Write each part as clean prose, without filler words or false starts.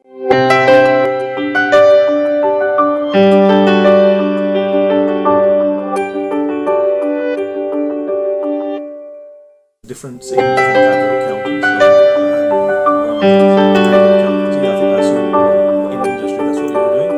Difference in different types of accountants. One is accountancy. I think I assume in industry that's what you're doing.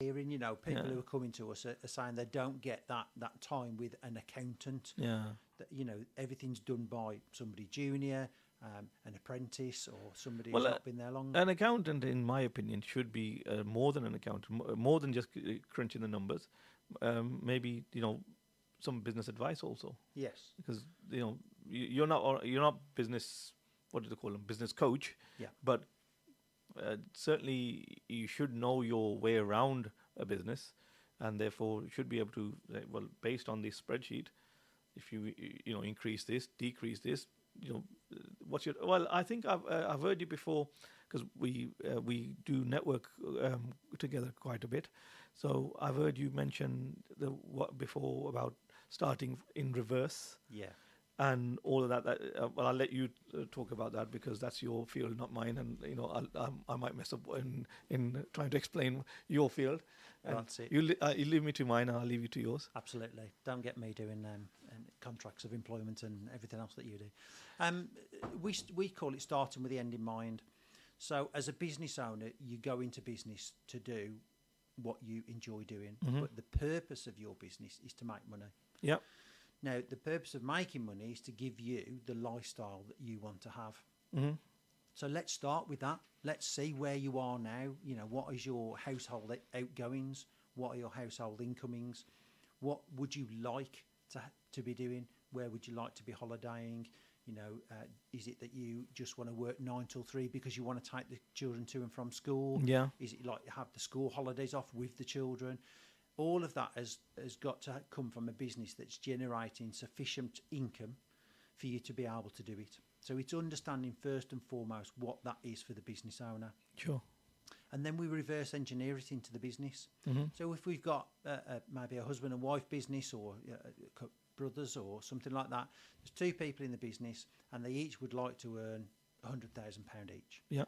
Hearing, people Yeah. who are coming to us are saying they don't get that time with an accountant. Yeah. That everything's done by somebody junior, an apprentice, or somebody who's Well, not been there long. an accountant, in my opinion, should be more than an accountant, more than just crunching the numbers. Maybe some business advice also, Yes. because you're not business. What do they call them? Business coach, Yeah. but certainly you should know your way around a business, and therefore you should be able to well, based on this spreadsheet, if you increase this, decrease this, you know what's your well, I think I've heard you before, because we do network together quite a bit. So I've heard you mention the what before about starting in reverse Yeah. and all of that. Well, I'll let you talk about that, because that's your field, not mine, and I might mess up in trying to explain your field. And That's it. you leave me to mine, and I'll leave you to yours. Absolutely. Don't get me doing contracts of employment and everything else that you do. We call it starting with the end in mind. So, as a business owner, you go into business to do what you enjoy doing, Mm-hmm. but the purpose of your business is to make money. Yep. Now, the purpose of making money is to give you the lifestyle that you want to have. Mm-hmm. So let's start with that. Let's see where you are now. What is your household outgoings? What are your household incomings? What would you like to be doing? Where would you like to be holidaying? You know, is it that you just want to work 9 till 3 because you want to take the children to and from school? Yeah. Is it like have the school holidays off with the children? All of that has got to come from a business that's generating sufficient income for you to be able to do it. So it's understanding first and foremost what that is for the business owner. Sure. And then we reverse engineer it into the business. Mm-hmm. So if we've got maybe a husband and wife business or brothers or something like that, there's 2 people in the business and they each would like to earn £100,000 each. Yeah.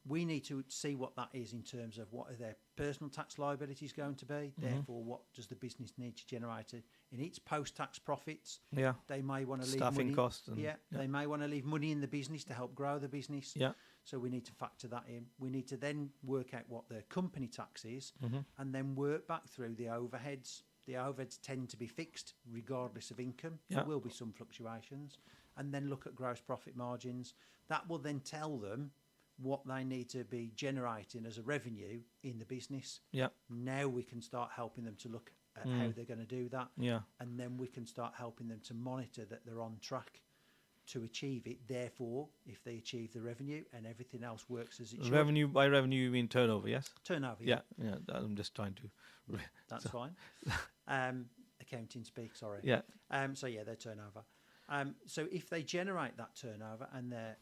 We need to see what that is in terms of what are their personal tax liabilities going to be. Mm-hmm. Therefore, what does the business need to generate in its post-tax profits? Yeah. They may want to leave Staffing money, costs. And, they may want to leave money in the business to help grow the business. Yeah. So we need to factor that in. We need to then work out what their company tax is, Mm-hmm. and then work back through the overheads. The overheads tend to be fixed regardless of income. Yeah. There will be some fluctuations, and then look at gross profit margins. That will then tell them what they need to be generating as a revenue in the business. Yeah. Now we can start helping them to look at how they're going to do that. Yeah. And then we can start helping them to monitor that they're on track to achieve it. Therefore, if they achieve the revenue and everything else works as it should. Revenue, by revenue you mean turnover, yes? Turnover, Yeah. Yeah. I'm just trying to. That's fine. Accounting speak, sorry. Yeah. So yeah, their turnover. So if they generate that turnover and their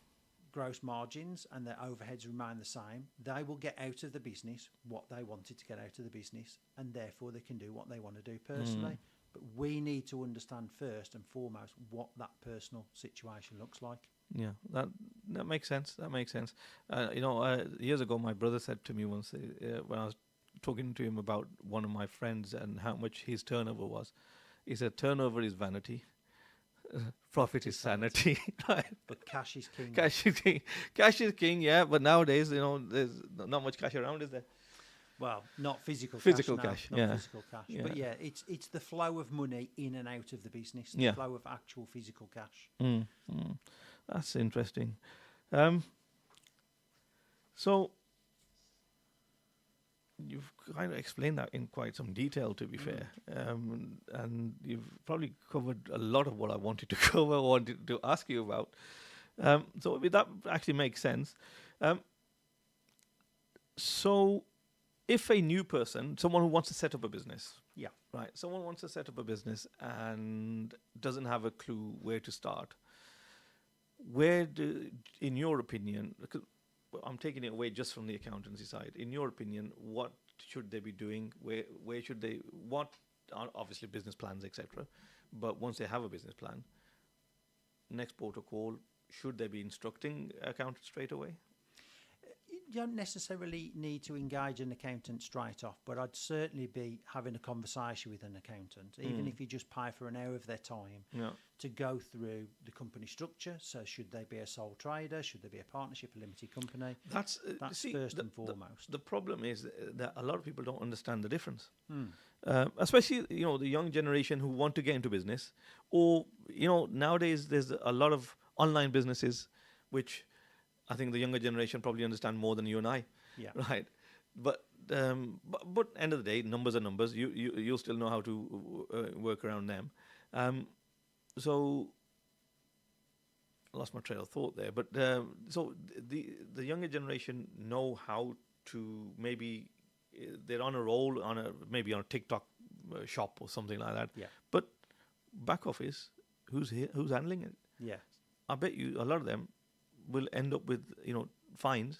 gross margins and their overheads remain the same, they will get out of the business what they wanted to get out of the business, and therefore they can do what they want to do personally. But we need to understand first and foremost what that personal situation looks like. Yeah, that makes sense. That makes sense. Years ago, my brother said to me once when I was talking to him about one of my friends and how much his turnover was, he said, "Turnover is vanity, profit is sanity." Right? But cash is king. Cash is king. Cash is king. Yeah, but nowadays, there's not much cash around, is there? Well, not physical cash. Not Yeah. physical cash. Yeah. But yeah, it's the flow of money in and out of the business, the Yeah. flow of actual physical cash. That's interesting. So you've kind of explained that in quite some detail, to be fair, and you've probably covered a lot of what I wanted to cover, wanted to ask you about. So that actually makes sense. So if a new person, someone who wants to set up a business, Yeah. right, someone wants to set up a business and doesn't have a clue where to start, in your opinion, because I'm taking it away just from the accountancy side, in your opinion, what should they be doing? Where should they, what are obviously business plans, etc. But once they have a business plan, next port of call, should they be instructing accountants straight away? You don't necessarily need to engage an accountant straight off, but I'd certainly be having a conversation with an accountant, even if you just pay for an hour of their time Yeah. to go through the company structure. So should they be a sole trader? Should they be a partnership, a limited company? That's First and foremost. The problem is that a lot of people don't understand the difference, especially the young generation who want to get into business, or nowadays there's a lot of online businesses, which I think the younger generation probably understand more than you and I, Yeah. right? But end of the day, numbers are numbers. You'll still know how to work around them. So I lost my trail of thought there. But so the younger generation know how to, maybe they're on a roll maybe on a TikTok shop or something like that. Yeah. But back office, who's handling it? Yeah. I bet you a lot of them will end up with fines,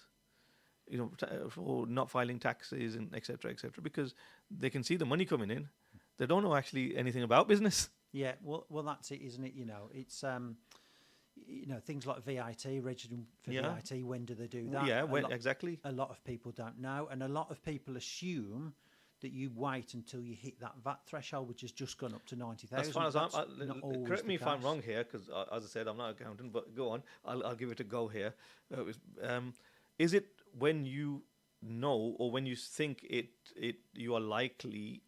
for not filing taxes and etc. because they can see the money coming in. They don't know actually anything about business. Yeah, well, that's it, isn't it? It's things like VAT, registering for VAT. When do they do that? Yeah, exactly. A lot of people don't know, and a lot of people assume that you wait until you hit that VAT threshold, which has just gone up to 90,000. As far as correct me if I'm case. wrong here, because as I said, I'm not an accountant. But go on, I'll give it a go here. Is it when you know, or when you think you are likely?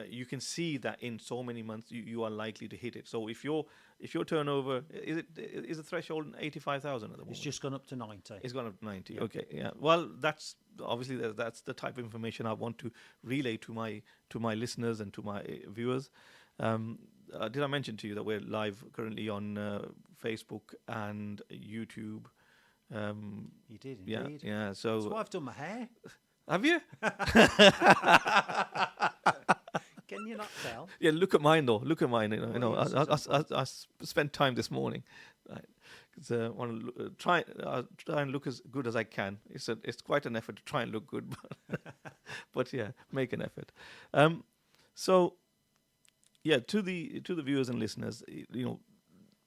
You can see that in so many months you are likely to hit it. So if your turnover is the threshold 85,000 at the moment? It's just gone up to 90. It's gone up to 90. Yeah. Okay, yeah. Well, that's obviously that's the type of information I want to relay to my listeners and to my viewers. Did I mention to you that we're live currently on Facebook and YouTube? You did Yeah, indeed. yeah. So So I've done my hair. have you? Can you not tell? Yeah, look at mine though. Look at mine. Oh, yes, I spent time this morning. Right. 'Cause, want to try and look as good as I can. It's quite an effort to try and look good, but yeah, make an effort. So yeah, to the viewers and listeners,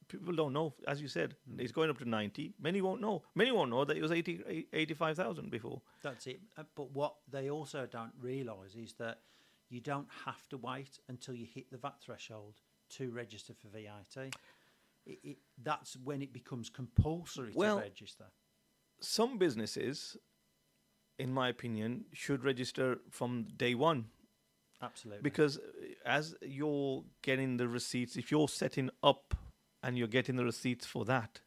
people don't know. As you said, it's going up to 90. Many won't know. Many won't know that it was 85,000 before. That's it. But what they also don't realise is that you don't have to wait until you hit the VAT threshold to register for VAT. That's when it becomes compulsory to register. Some businesses, in my opinion, should register from day one. Absolutely. Because as you're getting the receipts, if you're setting up and you're getting the receipts for that,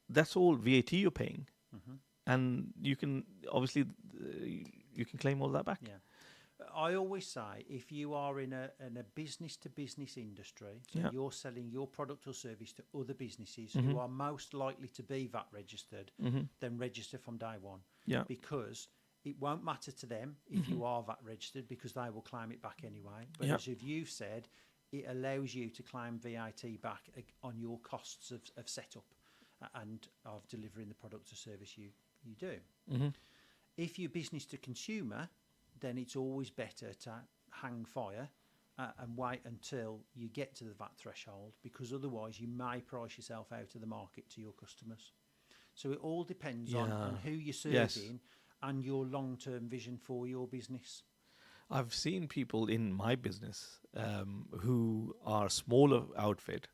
that's all VAT you're paying. Mm-hmm. And you can, obviously, you can claim all that back. Yeah. I always say, if you are in a business-to-business industry, so you're selling your product or service to other businesses who are most likely to be VAT registered, then register from day one. Yeah. Because it won't matter to them if you are VAT registered, because they will claim it back anyway. But as you've said, it allows you to claim VAT back on your costs of setup and of delivering the product or service you do. Mm-hmm. If you're business to consumer, then it's always better to hang fire and wait until you get to the VAT threshold, because otherwise you may price yourself out of the market to your customers. So it all depends on who you're serving and your long-term vision for your business. I've seen people in my business who are a smaller outfit,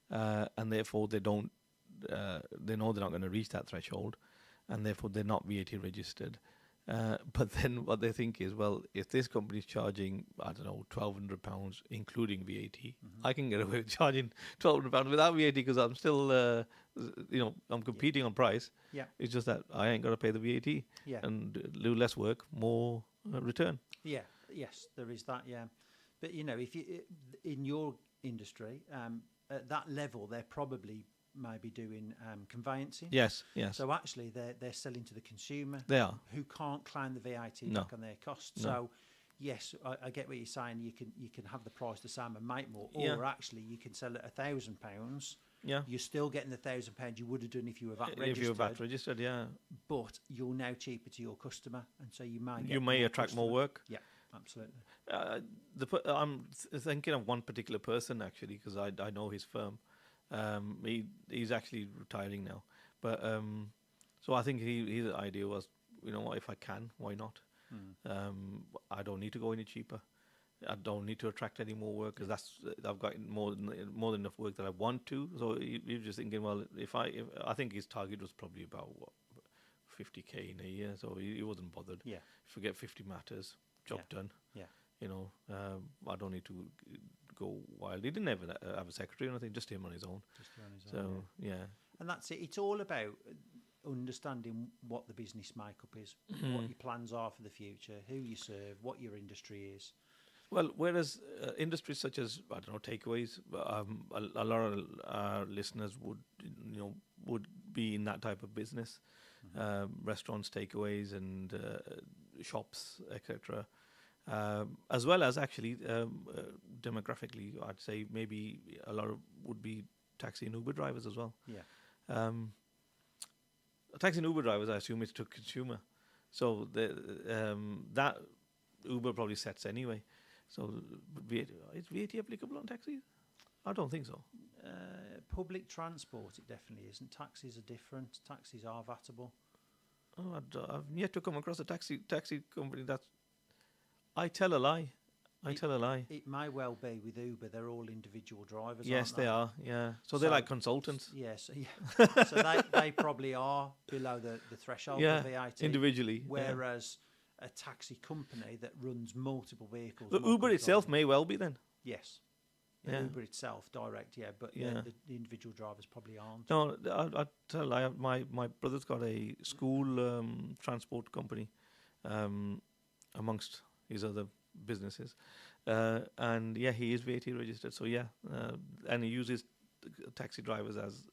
and therefore they know they're not going to reach that threshold, and therefore they're not VAT registered. But then what they think is, well, if this company is charging, I don't know, £1,200 including VAT, I can get away with charging £1,200 without VAT because I'm still, I'm competing on price. Yeah. It's just that I ain't got to pay the VAT and do less work, more return. Yeah. Yes, there is that. Yeah. But if you in your industry at that level, they're probably maybe doing conveyancing. Yes, yes. So actually, they're selling to the consumer. They are. Who can't claim the VAT No. back on their costs. No. So, yes, I get what you're saying. You can have the price the same and make more, or actually you can sell at £1,000. Yeah. You're still getting the £1,000 you would have done if you were VAT registered. If you were VAT registered, yeah. But you're now cheaper to your customer, and so you may attract more work. Yeah, absolutely. I'm thinking of one particular person actually, because I know his firm. He's actually retiring now, but so I think his idea was, if I can, why not? I don't need to go any cheaper. I don't need to attract any more work because I've got more than enough work that I want to. So you're just thinking, well, if I think his target was probably about 50k in a year, so he wasn't bothered. Yeah. If we get 50 matters, job done. Yeah. I don't need to go wild. He didn't ever have a secretary or anything, just him on his own. Yeah. And that's it. It's all about understanding what the business makeup is, what your plans are for the future, who you serve, what your industry is. Well, whereas industries such as, I don't know, takeaways, a lot of our listeners would be in that type of business, restaurants, takeaways, and shops, etc. As well as actually demographically, I'd say maybe a lot of would be taxi and Uber drivers as well. Yeah. Taxi and Uber drivers, I assume it's to consumer, so that Uber probably sets anyway. So is VAT applicable on taxis? I don't think so. Public transport, it definitely isn't. Taxis are different. Taxis are VATable. Oh, I've yet to come across a taxi company that's. I tell a lie. It may well be with Uber. They're all individual drivers. Yes, aren't they? they are. Yeah, so they're like consultants. Yes, so they probably are below the threshold for VAT individually. Whereas a taxi company that runs multiple vehicles. But Uber itself may well be then. Yes. Yeah. Uber itself, direct, yeah, but Yeah. the individual drivers probably aren't. No, I tell I have my brother's got a school transport company, um, amongst his other businesses, and yeah, he is VAT registered. So yeah, and he uses taxi drivers as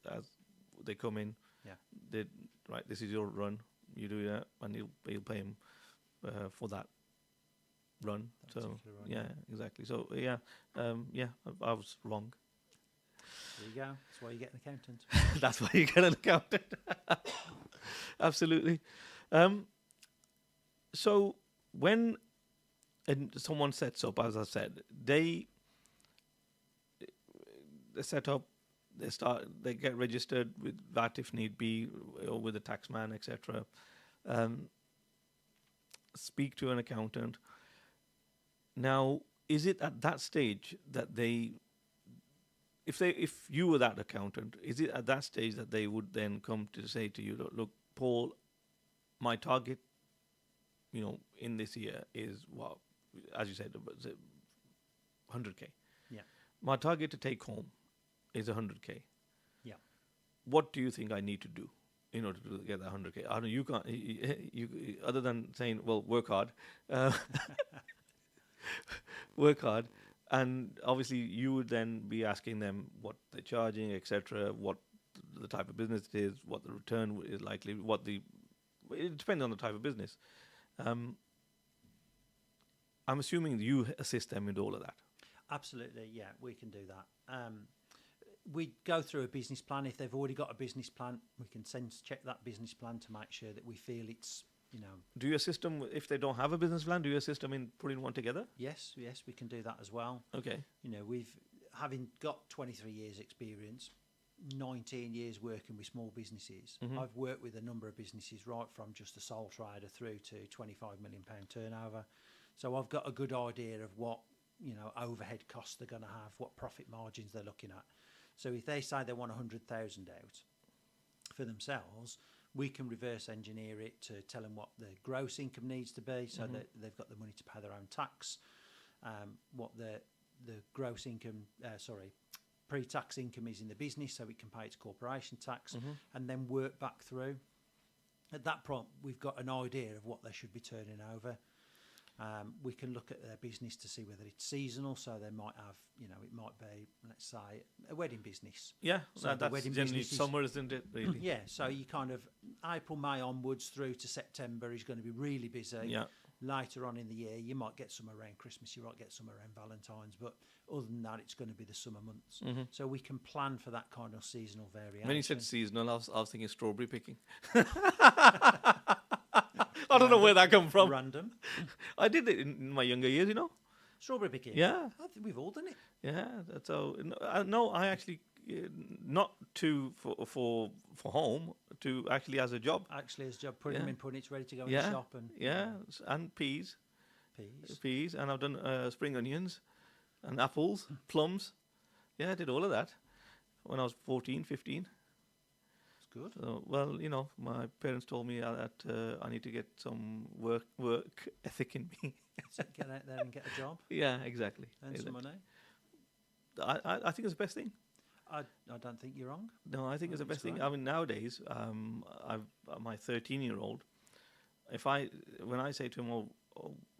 they come in. Yeah. They right, this is your run. You do that, and he'll pay him for that run. That So particular run, yeah, yeah. exactly. So yeah, yeah, I was wrong. There you go. That's why you get an accountant. That's why you get an accountant. Absolutely. Um, so when someone sets up, as I said, they set up, they get registered with VAT if need be, or with a taxman, etc. Um, speak to an accountant. Now, is it at that stage that if you were that accountant, is it at that stage that they would then come to say to you, look, Paul, my target, in this year is what, as you said, 100K. Yeah. My target to take home is 100K. Yeah. What do you think I need to do in order to get that 100K? I don't know, you can't, you other than saying, well, work hard, work hard, and obviously you would then be asking them what they're charging, etc., what the type of business it is, what the return is likely, it depends on the type of business. I'm assuming you assist them with all of that. Absolutely, yeah, we can do that. We go through a business plan. If they've already got a business plan, we can sense check that business plan to make sure that we feel it's, Do you assist them if they don't have a business plan? Do you assist them in putting one together? yes, we can do that as well. Okay. We've, having got 23 years experience, 19 years working with small businesses, Mhm. I've worked with a number of businesses right from just a sole trader through to £25 million turnover. So I've got a good idea of what, overhead costs they're going to have, what profit margins they're looking at. So if they say they want 100,000 out for themselves, we can reverse engineer it to tell them what the gross income needs to be, so that they've got the money to pay their own tax, what the gross income, pre-tax income is in the business, so it can pay its corporation tax, and then work back through. At that point, we've got an idea of what they should be turning over. We can look at their business to see whether it's seasonal, so they might have, it might be, let's say, a wedding business. Yeah, So the that's wedding generally business is- summer, isn't it, really? Yeah, so you kind of, April, May onwards through to September is going to be really busy. Yeah. Later on in the year, you might get some around Christmas, you might get some around Valentine's, but other than that, it's going to be the summer months. So we can plan for that kind of seasonal variation. When you said seasonal, I was thinking strawberry picking. I don't know where that come from. Random. I did it in my younger years, Strawberry picking. Yeah. I think we've all done it. Yeah, that's how. No, I actually not for home, to actually as a job. Actually, as a job, putting them in punnets ready to go in Yeah, the shop and and peas, peas. and I've done spring onions, and apples, plums. Yeah, I did all of that when I was 14, 15. It's good. So, well, my parents told me that I need to get some work ethic in me. So get out there and get a job, Yeah, exactly. earn some money. I think it's the best thing. I don't think you're wrong. No, I think it's the That's best thing. great. I mean, nowadays, my 13-year-old, when I say to him, oh,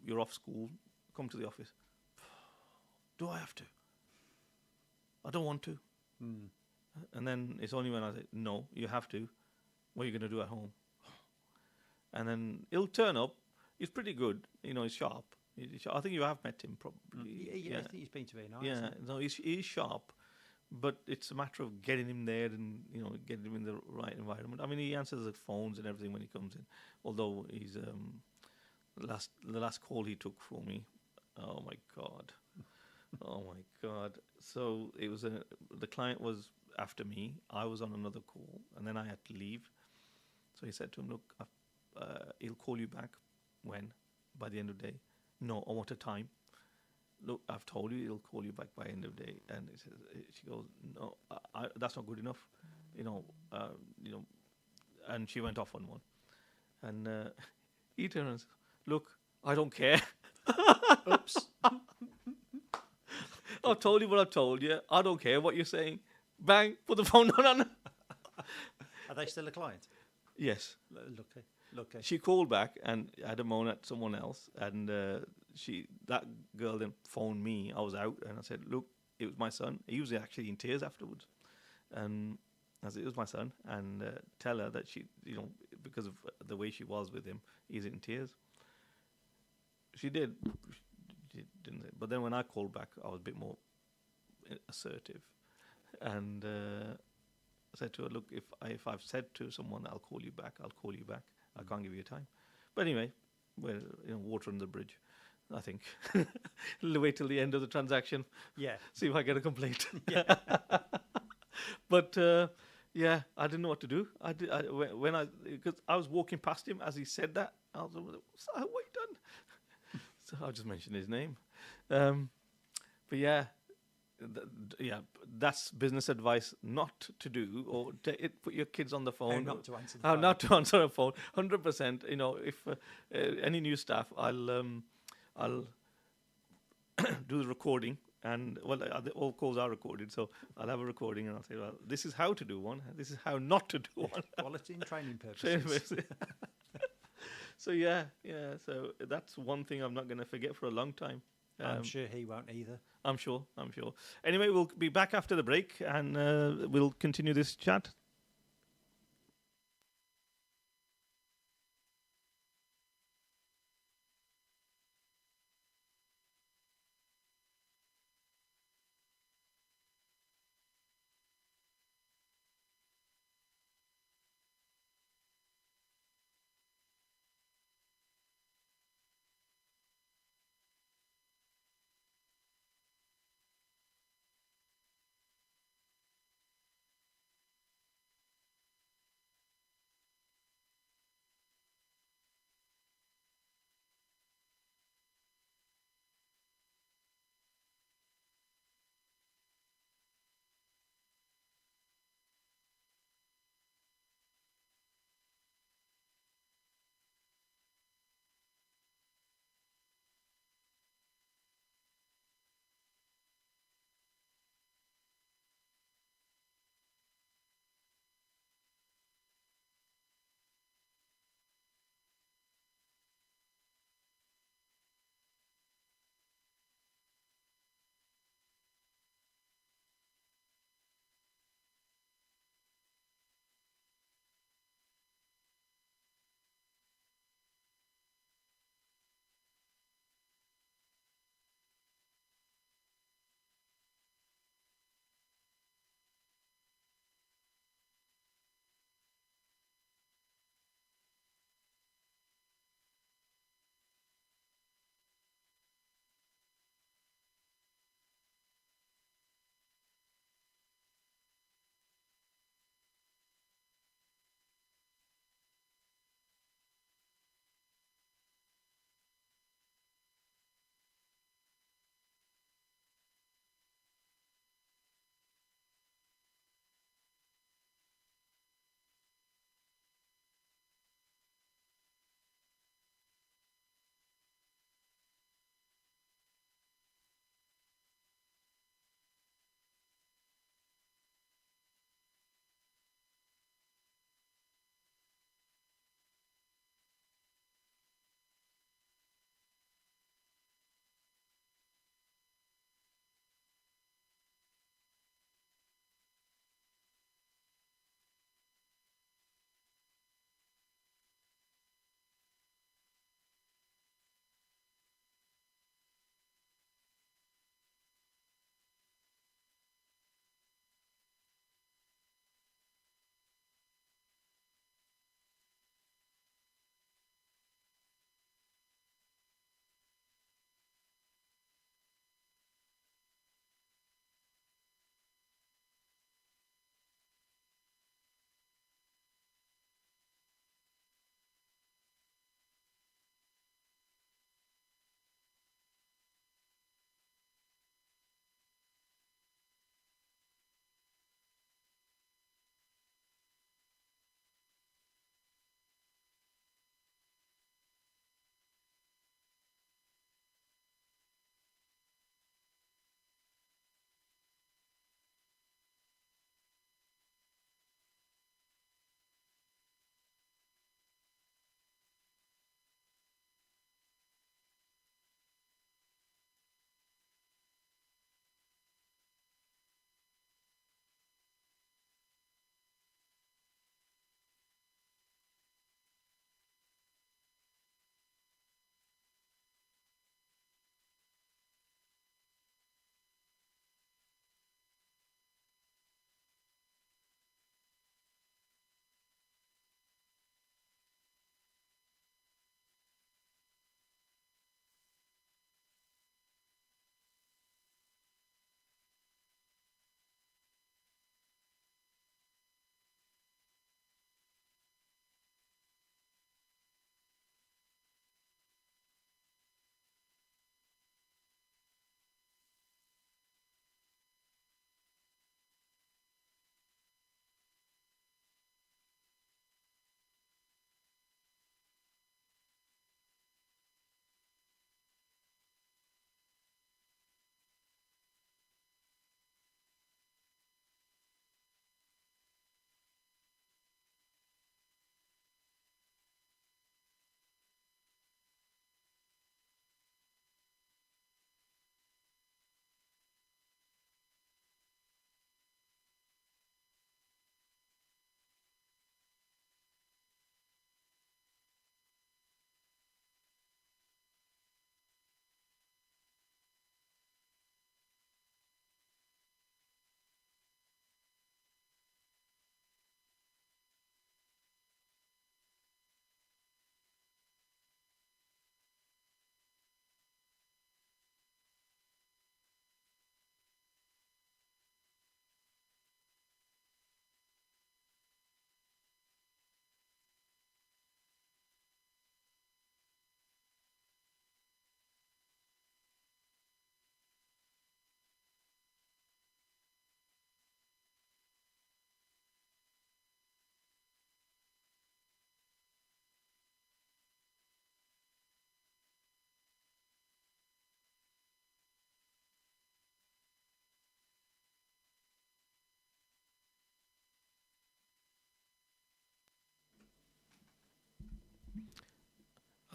you're off school, come to the office. Do I have to? I don't want to. And then it's only when I say, no, you have to. What are you going to do at home? And then he'll turn up. He's pretty good. He's sharp. I think you have met him probably. Yeah, I think he's been to be nice. Yeah, no, he's sharp. But it's a matter of getting him there and, getting him in the right environment. I mean, he answers the phones and everything when he comes in. Although he's, the last call he took for me, oh my God. Oh my God. So it was the client was after me. I was on another call and then I had to leave. So he said to him, look, he'll call you back when? By the end of the day? No, I want a time. Look, I've told you he'll call you back by end of the day. And she goes, no, that's not good enough. And she went off on one. And he turns, look, I don't care. Oops. I've told you what I've told you. I don't care what you're saying. Bang, put the phone down. Are they still a client? Yes. Lucky, lucky. She called back and had a moan at someone else, and that girl then phoned me. I was out, and I said, "Look, it was my son." He was actually in tears afterwards, and I said, "It was my son," and tell her that she, because of the way she was with him, he's in tears. She did. She didn't. But then when I called back, I was a bit more assertive, and I said to her, "Look, if I've said to someone, I'll call you back. I'll call you back. I can't give you time." But anyway, we're water under the bridge. I think. Wait till the end of the transaction. Yeah. See if I get a complaint. Yeah. But yeah, I didn't know what to do. Because I was walking past him as he said that. I was like, "So, what you done?" So I just mentioned his name. But yeah, that's business advice not to do, or put your kids on the phone. How not to answer the How phone. not to answer a phone. 100%. If any new staff, I'll do the recording, and all calls are recorded, so I'll have a recording, and I'll say, well, this is how to do one. This is how not to do one. Quality and training purposes. So yeah. So that's one thing I'm not going to forget for a long time. I'm sure he won't either. I'm sure. Anyway, we'll be back after the break, and we'll continue this chat.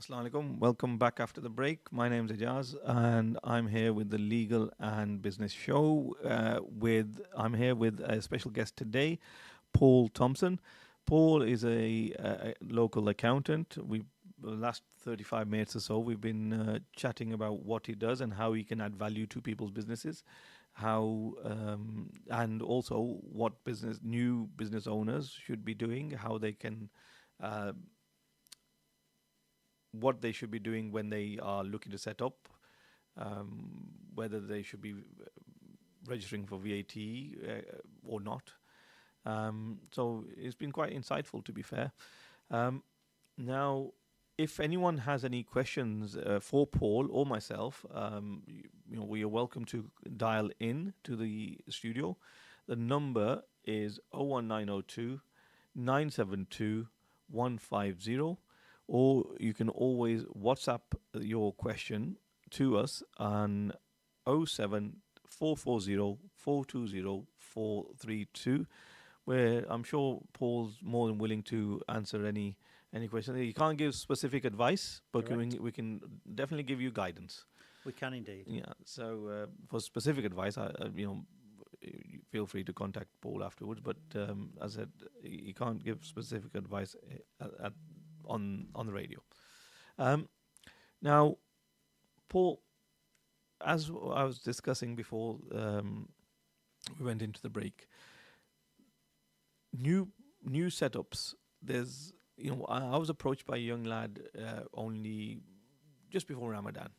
Assalamu alaikum. Welcome back after the break. My name's Ajaz, and I'm here with the Legal and Business Show. I'm here with a special guest today, Paul Thompson. Paul is a local accountant. We the last 35 minutes or so we've been chatting about what he does and how he can add value to people's businesses, how and also what new business owners should be doing, how they can. What they should be doing when they are looking to set up, whether they should be registering for VAT or not. So it's been quite insightful, to be fair. Now, if anyone has any questions for Paul or myself, we are welcome to dial in to the studio. The number is 01902 972 150, or you can always WhatsApp your question to us on 07440 420 432, where I'm sure Paul's more than willing to answer any questions. He can't give specific advice, but we can definitely give you guidance. We can indeed. Yeah. So for specific advice, feel free to contact Paul afterwards. But as I said, he can't give specific advice on the radio. Now, Paul, as I was discussing before we went into the break, new setups. There's I was approached by a young lad only just before Ramadan,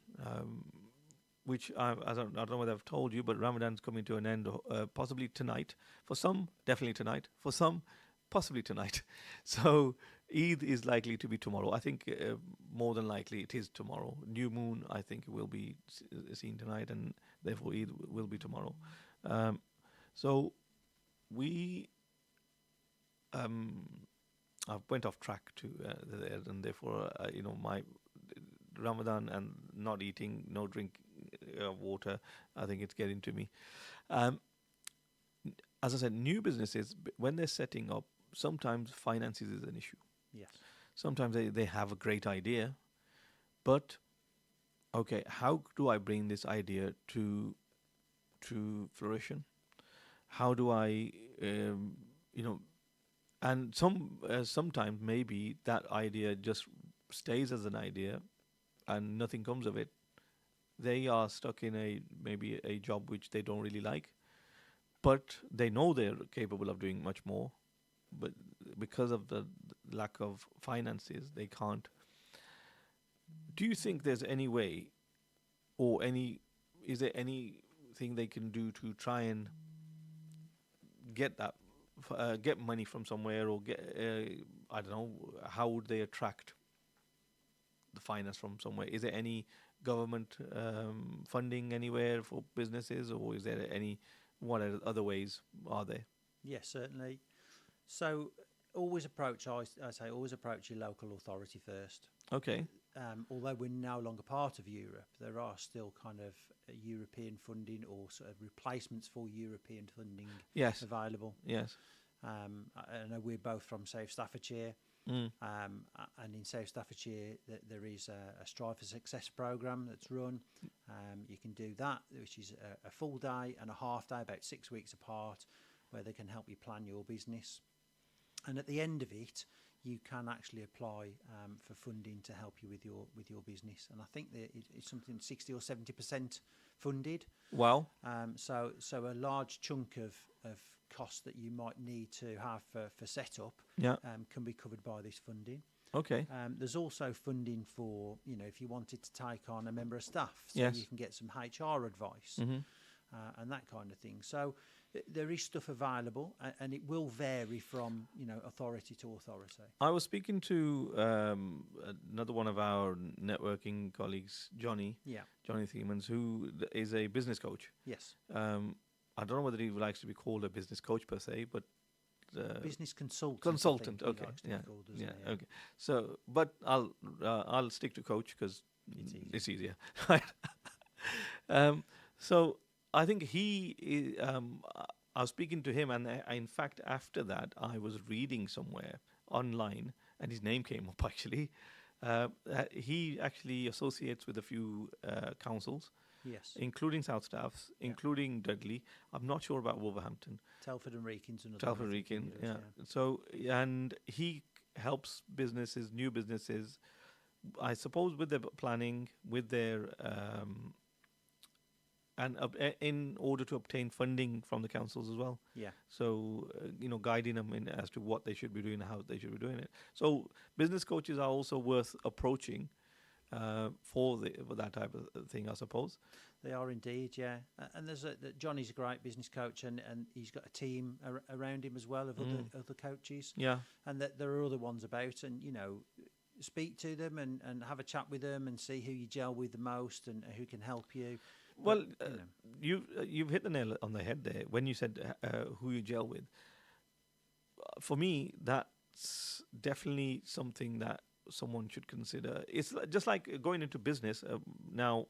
which I don't know whether I've told you, but Ramadan's coming to an end possibly tonight. For some, definitely tonight. For some, possibly tonight. So Eid is likely to be tomorrow. I think more than likely it is tomorrow. New moon, I think, will be seen tonight, and therefore Eid will be tomorrow. So we, I went off track to there, and therefore, my Ramadan and not eating, no drink water, I think it's getting to me. As I said, new businesses, when they're setting up, sometimes finances is an issue. Yes. Sometimes they have a great idea, but okay, how do I bring this idea to fruition? How do I, and sometimes maybe that idea just stays as an idea, and nothing comes of it. They are stuck in maybe a job which they don't really like, but they know they're capable of doing much more, but because of the lack of finances, they can't. Do you think there's any way, or is there anything they can do to try and get that, get money from somewhere, or get, I don't know, how would they attract the finance from somewhere? Is there any government funding anywhere for businesses, or is there what other ways are there? Yes, certainly. So always approach your local authority first. Okay. Although we're no longer part of Europe, there are still kind of European funding or sort of replacements for European funding available. Yes. I know we're both from South Staffordshire. And in South Staffordshire, there is a Strive for Success programme that's run. You can do that, which is a full day and a half day, about 6 weeks apart, where they can help you plan your business. And at the end of it, you can actually apply for funding to help you with your business. And I think that it's something 60 or 70% funded. Wow. So a large chunk of costs that you might need to have for setup can be covered by this funding. Okay. There's also funding for, if you wanted to take on a member of staff, so you can get some HR advice and that kind of thing. So there is stuff available, and it will vary from authority to authority. I was speaking to another one of our networking colleagues, Johnny Thiemans, who is a business coach. Yes. I don't know whether he likes to be called a business coach per se, but business consultant. Consultant, okay, okay. So, but I'll stick to coach because it's easier. So I think I was speaking to him, and in fact, after that, I was reading somewhere online, and his name came up actually. He actually associates with a few councils, Yes. including South Staffs, Yeah. including Dudley. I'm not sure about Wolverhampton. Telford and Wrekin's another Telford one. I think he Reekin, does, yeah. So, and he helps businesses, new businesses, I suppose, with their planning, with their in order to obtain funding from the councils as well. Yeah. So, guiding them in as to what they should be doing and how they should be doing it. So, business coaches are also worth approaching for that type of thing, I suppose. They are indeed, yeah. And Johnny's a great business coach, and he's got a team around him as well of other coaches. Yeah. And that there are other ones about, and speak to them and have a chat with them and see who you gel with the most and who can help you. Well, But, you've hit the nail on the head there when you said who you gel with. For me, that's definitely something that someone should consider. It's just like going into business. Now,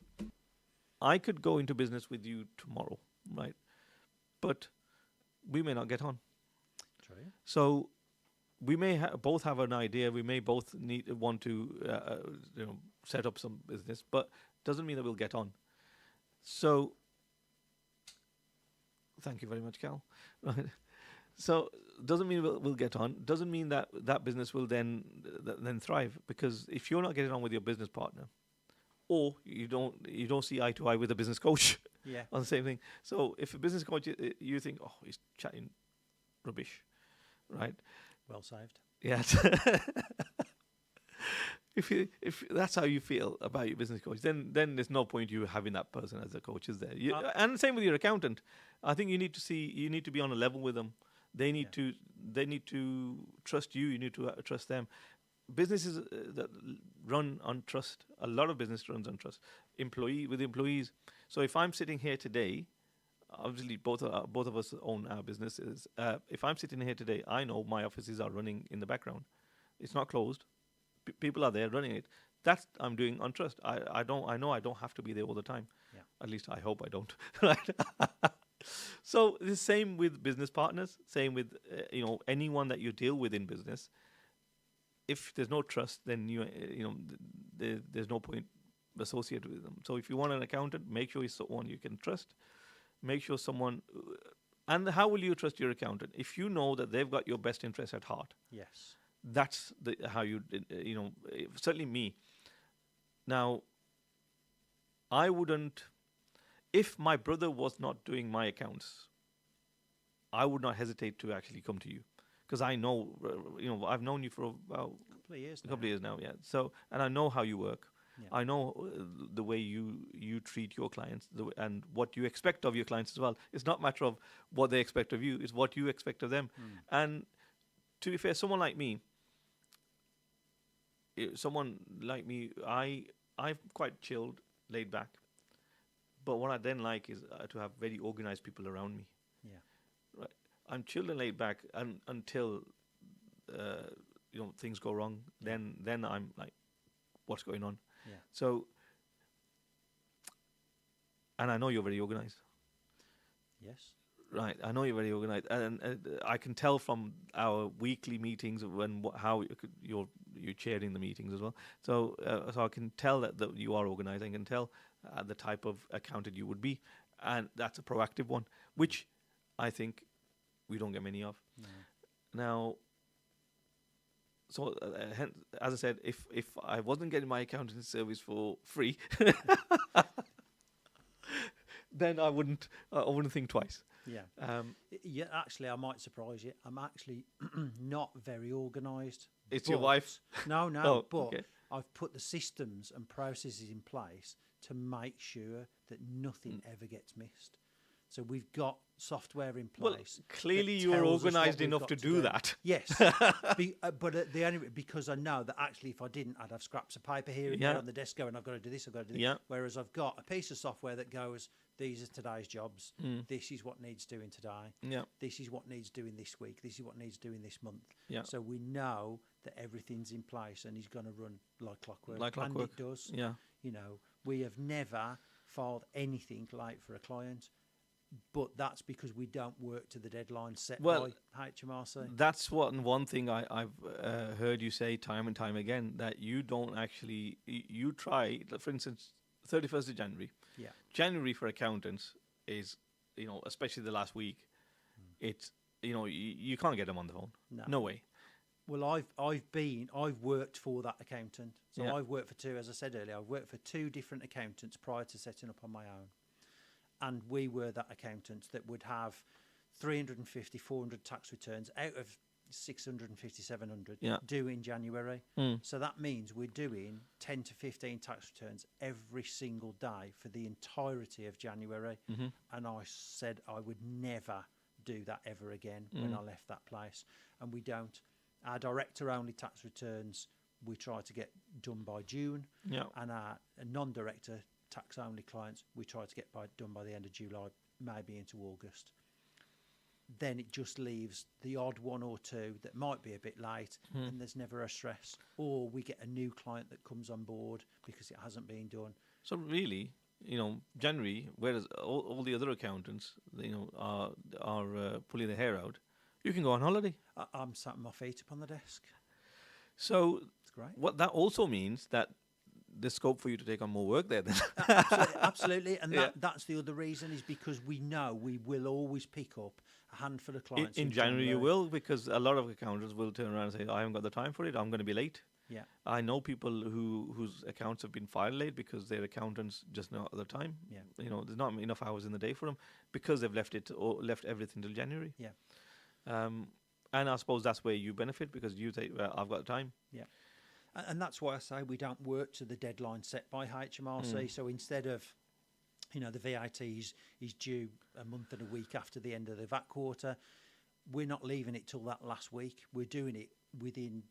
I could go into business with you tomorrow, right? But we may not get on. True. So we may both have an idea. We may both want to set up some business, but doesn't mean that we'll get on. So, thank you very much, Cal. Right. So, doesn't mean we'll get on. Doesn't mean that that business will then thrive, because if you're not getting on with your business partner, or you don't see eye to eye with a business coach, Yeah. on the same thing. So, if a business coach, you think, oh, he's chatting rubbish, right? Well saved. Yeah. If that's how you feel about your business coach, then there's no point you having that person as a coach, is there? And same with your accountant. I think you need to be on a level with them. They need to trust you. You need to trust them. Businesses that run on trust. A lot of business runs on trust. Employees. So if I'm sitting here today, obviously both of us own our businesses. If I'm sitting here today, I know my offices are running in the background. It's not closed. People are there running it. That's I'm doing on trust. I know I don't have to be there all the time. Yeah. At least I hope I don't. Right. So the same with business partners. Same with anyone that you deal with in business. If there's no trust, then there's no point associated with them. So if you want an accountant, make sure he's someone you can trust. Make sure someone. And how will you trust your accountant if you know that they've got your best interest at heart? Yes. That's how you certainly me. Now, I wouldn't, if my brother was not doing my accounts, I would not hesitate to actually come to you, because I know, I've known you for about a couple of years now. Yeah. So, and I know how you work. Yeah. I know the way you treat your clients and what you expect of your clients as well. It's not a matter of what they expect of you; it's what you expect of them. And to be fair, someone like me, I'm quite chilled, laid back. But what I then like is to have very organized people around me. Yeah. Right. I'm chilled and laid back until things go wrong. Yeah. Then I'm like, what's going on? Yeah. So, and I know you're very organized. Yes. Right, I know you're very organized, and I can tell from our weekly meetings how you're chairing the meetings as well. So I can tell that you are organized. I can tell the type of accountant you would be, and that's a proactive one, which I think we don't get many of. No. Now, so as I said, if I wasn't getting my accounting service for free, then I wouldn't think twice. Yeah. Yeah. Actually, I might surprise you. I'm actually not very organised. It's your wife? No. Oh, but okay. I've put the systems and processes in place to make sure that nothing ever gets missed. So we've got software in place. Well, clearly that you're tells us organised what we've enough got to do that. Yes, but the only because I know that actually if I didn't, I'd have scraps of paper here and there on the desk going, I've got to do this, I've got to do this. Yeah. Whereas I've got a piece of software that goes, these are today's jobs. This is what needs doing today. Yeah. This is what needs doing this week. This is what needs doing this month. Yeah. So we know that everything's in place and he's going to run like clockwork. Like clockwork. And it does. Yeah. We have never filed anything late for a client. but that's because we don't work to the deadline set Well, by HMRC. that's one thing I've heard you say time and time again, that you don't actually you try. For instance, 31st of January. Yeah. January for accountants is, especially the last week. It's you can't get them on the phone. No. No way. Well, I've worked for that accountant. So Yeah. I've worked for two, as I said earlier, I've worked for two different accountants prior to setting up on my own. And we were that accountant that would have 350, 400 tax returns out of 650, 700 Yeah. due in January. Mm. So that means we're doing 10 to 15 tax returns every single day for the entirety of January. Mm-hmm. And I said I would never do that ever again when I left that place. And we don't. Our director-only tax returns we try to get done by June, Yeah. and our non-director tax-only clients we try to get done by the end of July, maybe into August. Then it just leaves the odd one or two that might be a bit late, and there's never a stress. Or we get a new client that comes on board because it hasn't been done. So really, January, whereas all the other accountants, are pulling their hair out, you can go on holiday. I'm sat on my feet up on the desk. So It's great. what that also means that there's scope for you to take on more work there then. Absolutely, and Yeah. that's the other reason, is because we know we will always pick up a handful of clients. In January you will, because a lot of accountants will turn around and say, I haven't got the time for it, I'm going to be late. Yeah, I know people whose accounts have been filed late because their accountants just not at the time. Yeah. There's not enough hours in the day for them because they've left everything till January. yeah, And I suppose that's where you benefit, because you say, well, I've got time. yeah. And that's why I say we don't work to the deadline set by HMRC. So instead of, the VAT is due a month and a week after the end of the VAT quarter, we're not leaving it till that last week. We're doing it within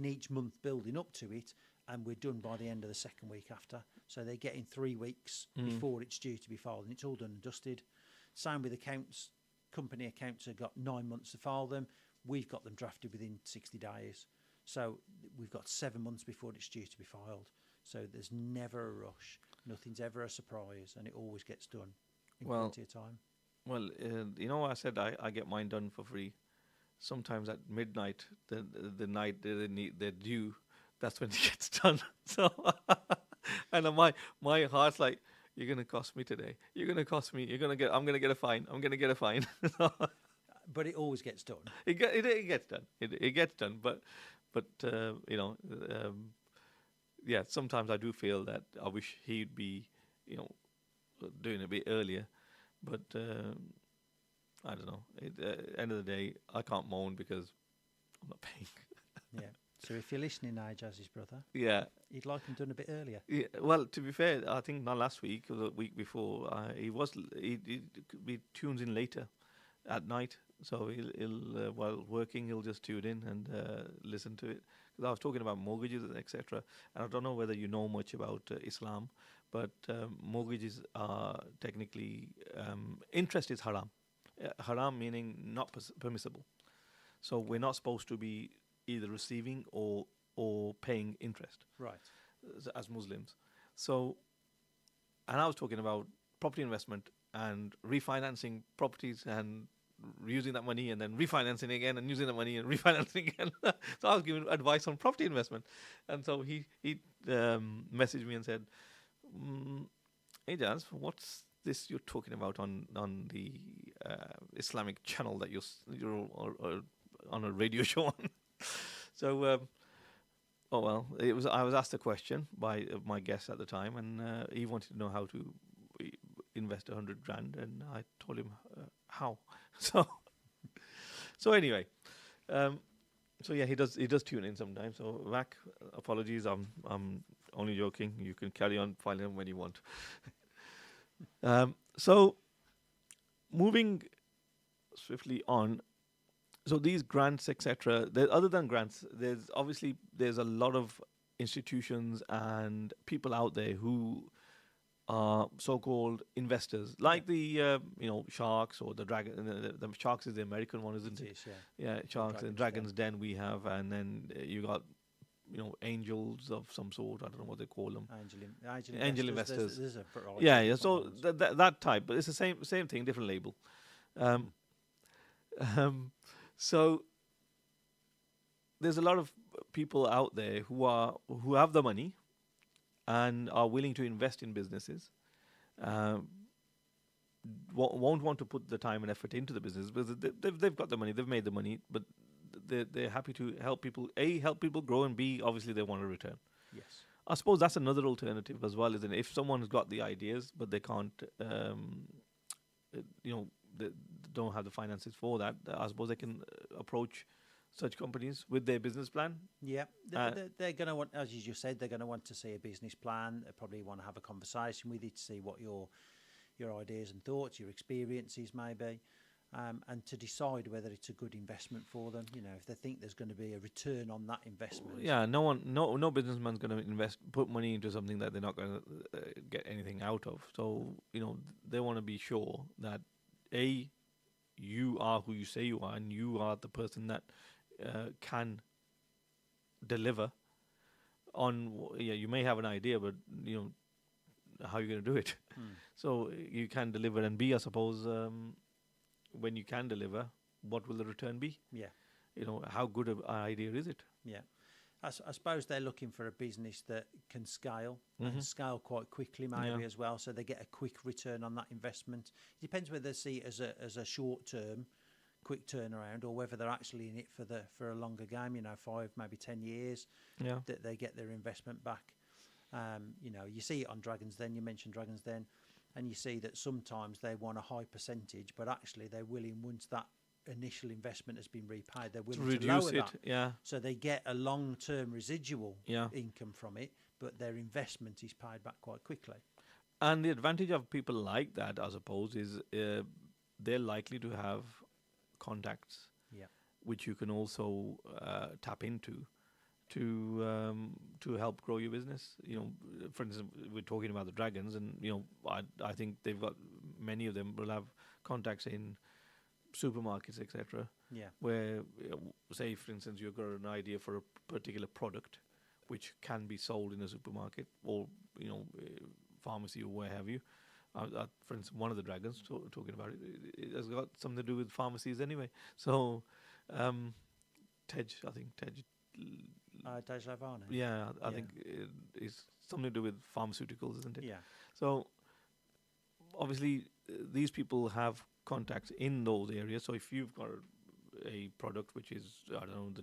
each month building up to it, and we're done by the end of the second week after. So they're getting 3 weeks before it's due to be filed, and it's all done and dusted. Same with accounts. Company accounts have got 9 months to file them. We've got them drafted within 60 days. So we've got 7 months before it's due to be filed. So there's never a rush. Nothing's ever a surprise, and it always gets done in plenty of time. Well, I said I get mine done for free. Sometimes at midnight, the night they're due, that's when it gets done. So, and my heart's like, you're gonna cost me today. You're gonna cost me. I'm gonna get a fine. I'm gonna get a fine. But it always gets done. It gets done. It gets done. But yeah. Sometimes I do feel that I wish he'd be, doing a bit earlier. But I don't know. End of the day, I can't moan because I'm not paying. Yeah. So if you're listening now, Jazz's brother, Yeah. you'd like him done a bit earlier. Yeah, well, to be fair, I think not last week or the week before. He tunes in later at night, so he'll while working, he'll just tune in and listen to it. Because I was talking about mortgages, etc. And I don't know whether you know much about Islam, but mortgages are technically interest is haram. Haram meaning not permissible. So we're not supposed to be either receiving or paying interest. Right. As Muslims. So, and I was talking about property investment and refinancing properties and using that money and then refinancing again and using that money and refinancing again. So I was giving advice on property investment. And so he messaged me and said, hey Jazz, what's this you're talking about on the Islamic channel that you're on a radio show on? So, I was asked a question by my guest at the time, and he wanted to know how to invest 100 grand, and I told him how. So anyway, so yeah, he does tune in sometimes. So Mac, apologies, I'm only joking. You can carry on filing them when you want. So moving swiftly on. So these grants, etc. Other than grants, there's a lot of institutions and people out there who are so-called investors, like the sharks or the dragon. The sharks is the American one, isn't it? It is, yeah. Yeah, sharks and Dragons Den we have, and then you got angels of some sort. I don't know what they call them. Angel Angel investors. investors. There's a variety Yeah, of yeah. different So ones. that type, but it's the same thing, different label. Um, um, so there's a lot of people out there who have the money and are willing to invest in businesses. Um, won't want to put the time and effort into the business because they've got the money, they've made the money, but they're happy to help people. A, help people grow, and B, obviously they want a return. Yes. I suppose that's another alternative as well, isn't it? If someone's got the ideas but they can't, you know, they don't have the finances for that, I suppose they can approach such companies with their business plan. Yeah, Uh, they're going to want, as you just said, they're going to want to see a business plan. They probably want to have a conversation with you to see what your ideas and thoughts, your experiences may be, and to decide whether it's a good investment for them. You know, if they think there's going to be a return on that investment. Yeah, no businessman's going to put money into something that they're not going to get anything out of. So they want to be sure that a you are who you say you are, and you are the person that can deliver on. Yeah, you may have an idea, but how are you going to do it? So you can deliver, and B, I suppose, when you can deliver, what will the return be? Yeah, How good an idea is it? yeah. I suppose they're looking for a business that can scale and scale quite quickly, maybe as well, so they get a quick return on that investment. It depends whether they see it as a short term, quick turnaround, or whether they're actually in it for a longer game. 5, maybe 10 years. Yeah. That they get their investment back. You see it on Dragons Den. You mentioned Dragons Den, and you see that sometimes they want a high percentage, but actually they're willing, once that initial investment has been repaid, they're willing to reduce lower it. that. Yeah. So they get a long-term residual Yeah. income from it, but their investment is paid back quite quickly. And the advantage of people like that, I suppose, is they're likely to have contacts, Yeah. which you can also tap into to help grow your business. For instance, we're talking about the Dragons, and I think they've got, many of them will have contacts in supermarkets, etc. Yeah. Where, say, for instance, you've got an idea for a particular product which can be sold in a supermarket or pharmacy or where have you. For instance, one of the Dragons talking about it has got something to do with pharmacies anyway. So, Tej, I think Tej. Tej Lavana. Yeah, I think it's something to do with pharmaceuticals, isn't it? Yeah. So obviously these people have contacts in those areas. So if you've got a product which is, I don't know, the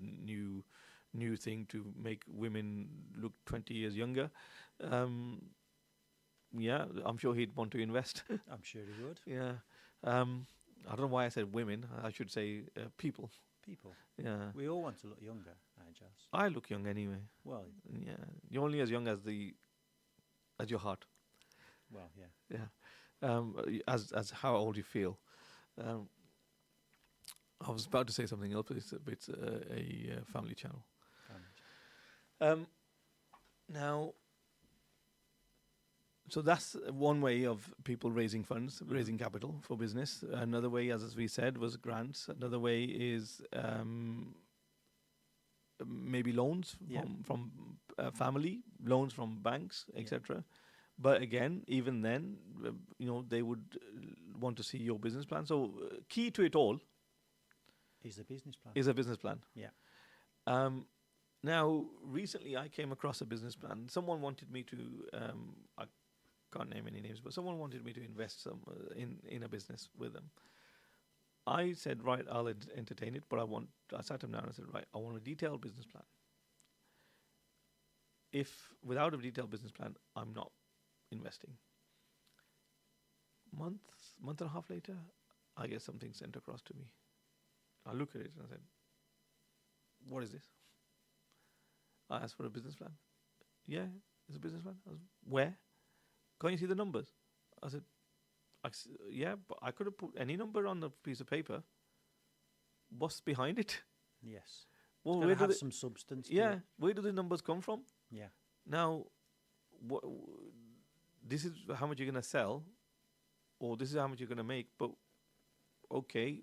new thing to make women look 20 years younger, yeah, I'm sure he'd want to invest. I'm sure he would. Yeah. I don't know why I said women. I should say people. People. Yeah. We all want to look younger, Ajaz. I look young anyway. Well, Yeah. You're only as young as your heart. well, yeah. Yeah. As how old you feel. I was about to say something else, but it's a family channel. Now, so that's one way of people raising funds, raising capital for business. Another way, as we said, was grants. Another way is maybe loans from family, loans from banks, etc. But again, even then, they would want to see your business plan. So key to it all Is a business plan. is a business plan. Yeah. Now, recently I came across a business plan. Someone wanted me to, I can't name any names, but someone wanted me to invest some in a business with them. I said, right, I'll entertain it, but I sat him down and said, right, I want a detailed business plan. If without a detailed business plan, I'm not investing. Month and a half later, I get something sent across to me. I look at it and I said, what is this? I asked for a business plan. Yeah, it's a business plan. I was, where? Can't you see the numbers? I said, yeah, but I could have put any number on the piece of paper. What's behind it? Yes. Well, It's where going to do have some substance. yeah, To it. where do the numbers come from? Yeah. Now, this is how much you're going to sell, or this is how much you're going to make. But okay,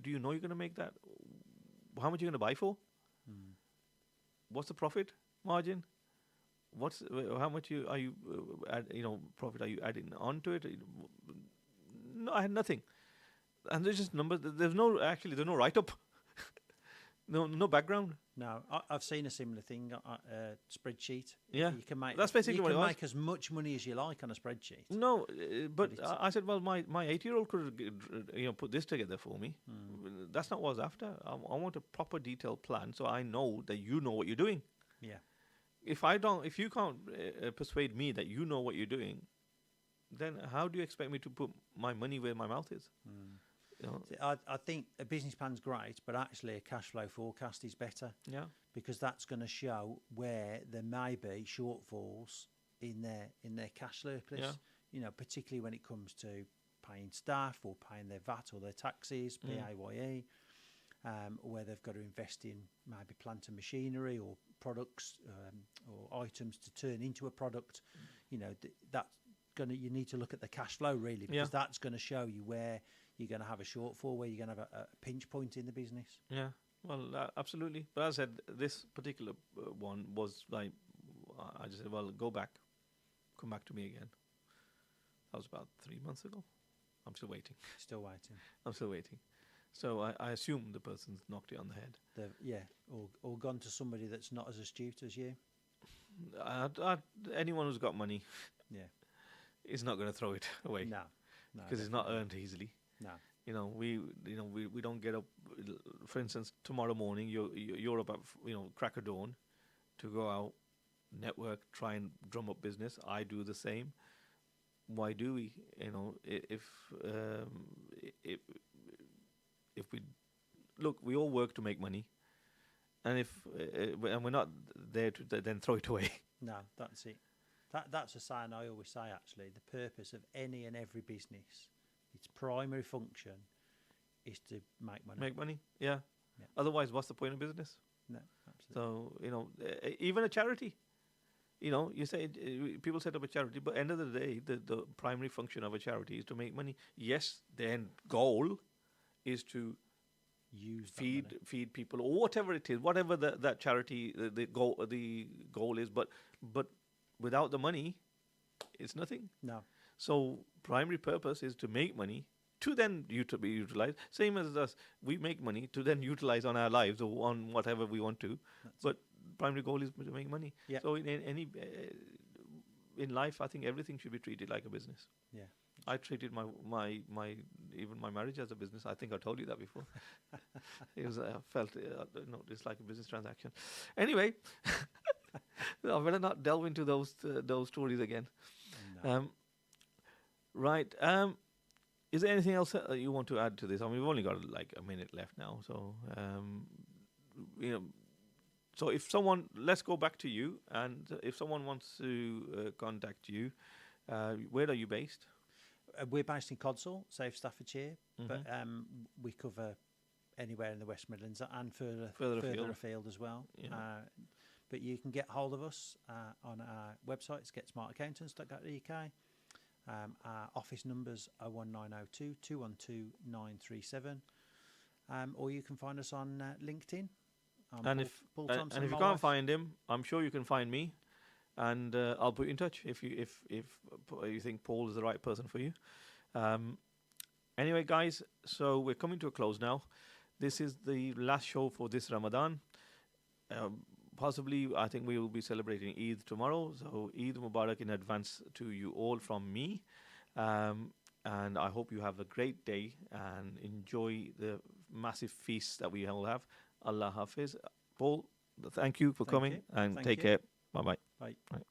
do you know you're going to make that? How much are you going to buy for? What's the profit? margin? How much are you profit are you adding onto it? No, I had nothing, and there's just numbers. There's no write up, no background. No, I've seen a similar thing, spreadsheet. Yeah, You can make that's basically you what can it was. make as much money as you like on a spreadsheet. No, but it's- I said, well, my 8-year-old could put this together for me. That's not what I was after. I want a proper detailed plan, so I know that you know what you're doing. Yeah, If you can't persuade me that you know what you're doing, then how do you expect me to put my money where my mouth is? You know? See, I think a business plan's great, but actually a cash flow forecast is better Yeah, because that's going to show where there may be shortfalls in their cash surplus. Yeah. You know, particularly when it comes to paying staff or paying their VAT or their taxes, PAYE, or where they've got to invest in maybe plant and machinery or products or items to turn into a product. You know, that's you need to look at the cash flow really because that's going to show you where you're going to have a shortfall, where you're going to have a pinch point in the business. yeah. Well, absolutely. But as I said, this particular one was like, I just said, well, go back, come back to me again. That was about 3 months ago. I'm still waiting. Still waiting. I'm still waiting. So I assume the person's knocked it on the head. Or gone to somebody that's not as astute as you. Anyone who's got money Yeah. is not going to throw it away No. because it's not earned easily. No. We don't get up. For instance, tomorrow morning you're up at crack of dawn to go out, network, try and drum up business. I do the same. Why do we? If we look, we all work to make money, and we're not there to then throw it away. No, that's it. That's a saying I always say, actually. The purpose of any and every business, its primary function, is to make money. Make money, yeah. Yeah. Otherwise, what's the point of business? No, absolutely. So, even a charity, you say people set up a charity, but end of the day, the primary function of a charity is to make money. Yes, the end goal is to Use that money. feed people or whatever it is, whatever that charity the goal is. But without the money, it's nothing. No. So primary purpose is to make money to then to be utilized. Same as us, we make money to then utilize on our lives or on whatever we want to. But primary goal is to make money. Yeah. So in life, I think everything should be treated like a business. Yeah. I treated my even my marriage as a business. I think I told you that before. It was felt it's like a business transaction. Anyway, I better not delve into those stories again. No. Right. Is there anything else you want to add to this? I mean, we've only got like a minute left now, so So let's go back to you, and if someone wants to contact you, where are you based? We're based in Codsall, South Staffordshire, but we cover anywhere in the West Midlands and further afield as well. Yeah. But you can get hold of us on our website. It's getsmartaccountants.co.uk. Our office numbers are 01902 212 937. Or you can find us on LinkedIn. And if you can't find him, I'm sure you can find me, and I'll put you in touch if you think Paul is the right person for you. Anyway, guys, so we're coming to a close now. This is the last show for this Ramadan. Possibly, I think we will be celebrating Eid tomorrow. So Eid Mubarak in advance to you all from me. And I hope you have a great day and enjoy the massive feast that we all have. Allah Hafiz. Paul, thank you for coming and take care. Bye-bye. Bye. Right.